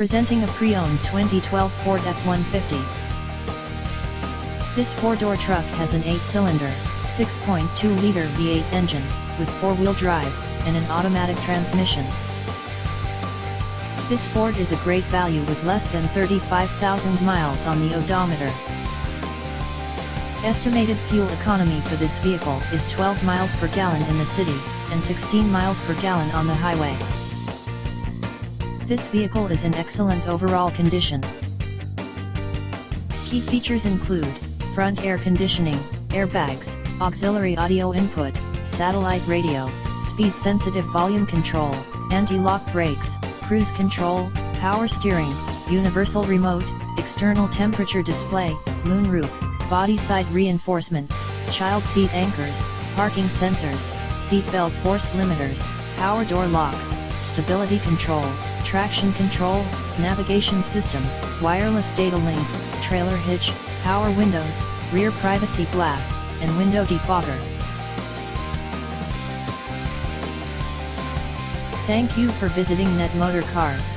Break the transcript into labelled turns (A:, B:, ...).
A: Presenting a pre-owned 2012 Ford F-150. This four-door truck has an 8-cylinder, 6.2-liter V8 engine, with four-wheel drive, and an automatic transmission. This Ford is a great value with less than 35,000 miles on the odometer. Estimated fuel economy for this vehicle is 12 miles per gallon in the city, and 16 miles per gallon on the highway. This vehicle is in excellent overall condition. Key features include front air conditioning, airbags, auxiliary audio input, satellite radio, speed-sensitive volume control, anti-lock brakes, cruise control, power steering, universal remote, external temperature display, moonroof, body side reinforcements, child seat anchors, parking sensors, seat belt force limiters, power door locks, stability control, traction control, navigation system, wireless data link, trailer hitch, power windows, rear privacy glass, and window defogger. Thank you for visiting Motorcars.